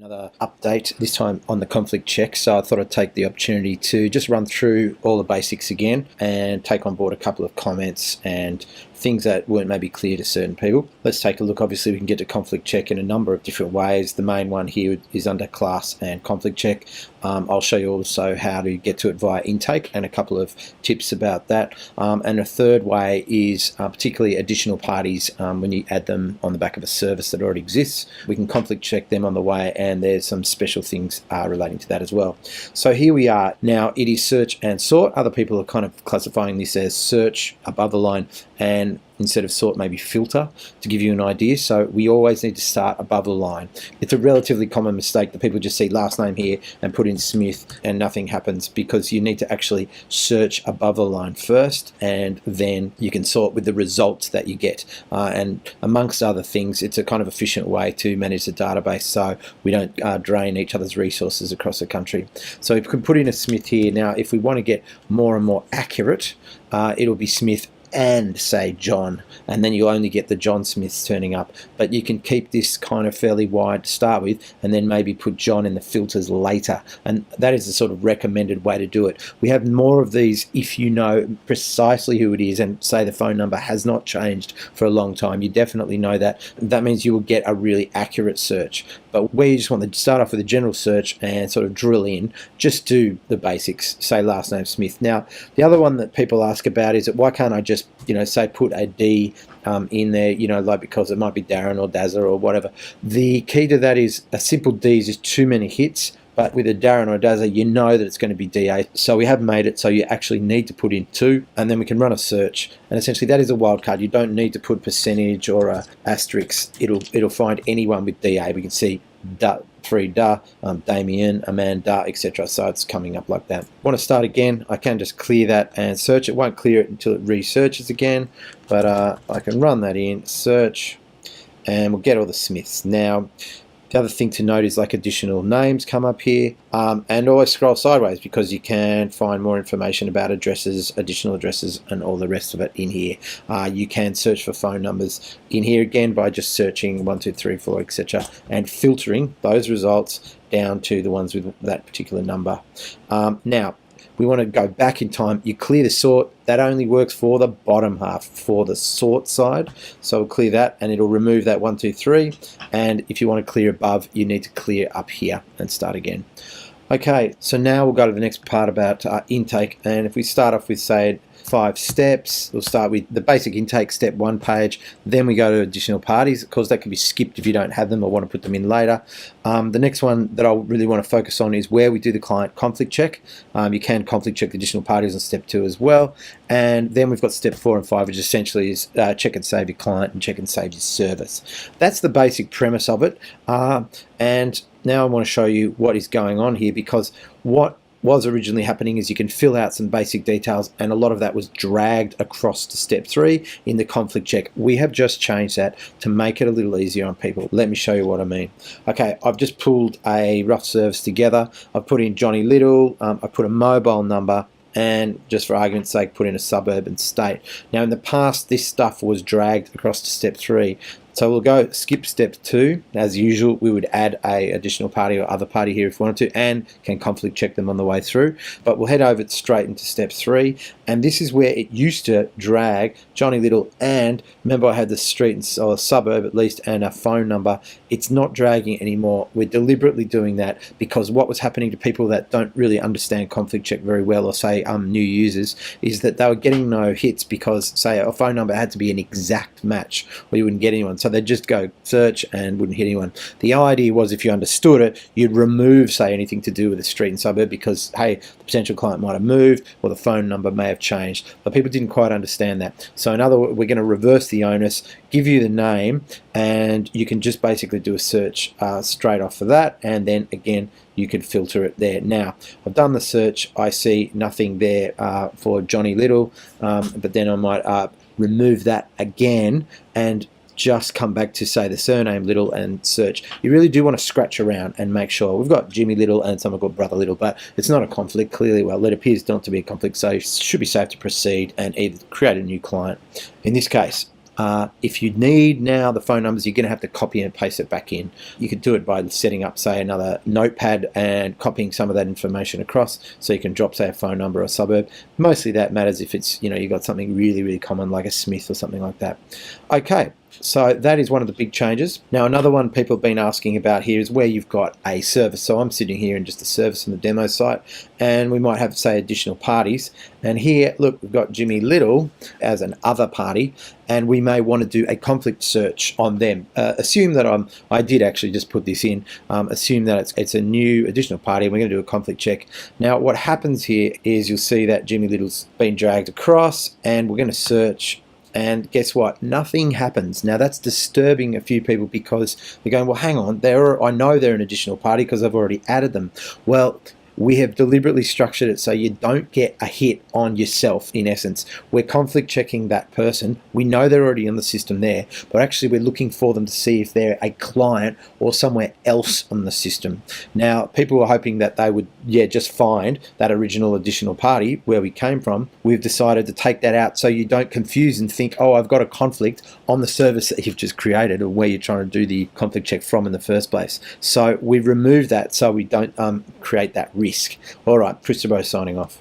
Another update, this time on the conflict check. So I thought I'd take the opportunity to just run through all the basics again and take on board a couple of comments and things that weren't maybe clear to certain people. Let's take a look. Obviously, we can get to conflict check in a number of different ways. The main one here is under class and conflict check. I'll show you also how to get to it via intake and a couple of tips about that. And a third way is particularly additional parties when you add them on the back of a service that already exists. We can conflict check them on the way, and there's some special things relating to that as well. So here we are. Now it is search and sort. Other people are kind of classifying this as search above the line and instead of sort, maybe filter, to give you an idea. So we always need to start above the line. It's a relatively common mistake that people just see last name here and put in Smith and nothing happens, because you need to actually search above the line first, and then you can sort with the results that you get. And amongst other things, it's a kind of efficient way to manage the database so we don't drain each other's resources across the country. So if we can put in a Smith here. Now, if we want to get more and more accurate, it'll be Smith and say John, and then you'll only get the John Smiths turning up. But you can keep this kind of fairly wide to start with, and then maybe put John in the filters later, and that is the sort of recommended way to do it. We have more of these if you know precisely who it is and say the phone number has not changed for a long time. You definitely know that. That means you will get a really accurate search. But where you just want to start off with a general search and sort of drill in, just do the basics, say last name Smith. Now, the other one that people ask about is that why can't I just, say put a D in there, like because it might be Darren or Dazza or whatever. The key to that is a simple D is just too many hits. But with a Darren or a Dazza, you know that it's going to be DA. So we have made it so you actually need to put in 2, and then we can run a search. And essentially that is a wildcard. You don't need to put percentage or a asterisk. It'll find anyone with DA. We can see 3 Damien, Amanda, etc. So it's coming up like that. Want to start again, I can just clear that and search. It won't clear it until it researches again, but I can run that in, search, and we'll get all the Smiths. Now, the other thing to note is like additional names come up here, and always scroll sideways because you can find more information about addresses, additional addresses, and all the rest of it in here. You can search for phone numbers in here again by just searching 1, 2, 3, 4, etc. and filtering those results down to the ones with that particular number. Now, we want to go back in time. You clear the sort. That only works for the bottom half, for the sort side. So we'll clear that, and it'll remove that 1, 2, 3. And if you want to clear above, you need to clear up here and start again. Okay, so now we'll go to the next part about intake. And if we start off with, say, 5 steps, we'll start with the basic intake step 1 page. Then we go to additional parties. Of course, that can be skipped if you don't have them or want to put them in later. The next one that I really want to focus on is where we do the client conflict check. You can conflict check the additional parties on step 2 as well. And then we've got step 4 and 5, which essentially is check and save your client and check and save your service. That's the basic premise of it. And now I want to show you what is going on here, because what was originally happening is you can fill out some basic details, and a lot of that was dragged across to step 3 in the conflict check. We have just changed that to make it a little easier on people. Let me show you what I mean. Okay, I've just pulled a rough service together. I've put in Johnny Little, I put a mobile number, and just for argument's sake put in a suburb and state. Now in the past this stuff was dragged across to step 3. So we'll go skip step 2. As usual, we would add a additional party or other party here if we wanted to, and can conflict check them on the way through. But we'll head over straight into step 3, and this is where it used to drag Johnny Little, and remember I had the street or a suburb at least and a phone number. It's not dragging anymore. We're deliberately doing that because what was happening to people that don't really understand conflict check very well, or say new users, is that they were getting no hits because, say, a phone number had to be an exact match or you wouldn't get anyone. So they'd just go search and wouldn't hit anyone. The idea was if you understood it, you'd remove, say, anything to do with the street and suburb because, hey, the potential client might have moved or the phone number may have changed. But people didn't quite understand that. So in other words, we're going to reverse the onus, give you the name, and you can just basically do a search straight off of that, and then again you can filter it there. Now I've done the search, I see nothing there for Johnny Little, but then I might remove that again and just come back to, say, the surname Little and search. You really do want to scratch around and make sure. We've got Jimmy Little and someone called Brother Little, but it's not a conflict clearly. Well, it appears not to be a conflict, so it should be safe to proceed and either create a new client. In this case, If you need now the phone numbers, you're going to have to copy and paste it back in. You could do it by setting up, say, another notepad and copying some of that information across, so you can drop, say, a phone number or a suburb. Mostly that matters if it's, you've got something really, really common like a Smith or something like that. Okay. So that is one of the big changes. Now, another one people have been asking about here is where you've got a service. So I'm sitting here in just a service on the demo site, and we might have, say, additional parties. And here, look, we've got Jimmy Little as an other party, and we may want to do a conflict search on them. Assume that I did actually just put this in. Assume that it's a new additional party, and we're going to do a conflict check. Now, what happens here is you'll see that Jimmy Little's been dragged across, and we're going to search. And guess what? Nothing happens. Now that's disturbing a few people because they're going, well, hang on, I know they're an additional party because I've already added them. Well, we have deliberately structured it so you don't get a hit on yourself, in essence. We're conflict checking that person. We know they're already on the system there, but actually we're looking for them to see if they're a client or somewhere else on the system. Now, people were hoping that they would, just find that original additional party where we came from. We've decided to take that out so you don't confuse and think, oh, I've got a conflict on the service that you've just created or where you're trying to do the conflict check from in the first place. So we've removed that so we don't create that risk. All right, Chris Dubrow signing off.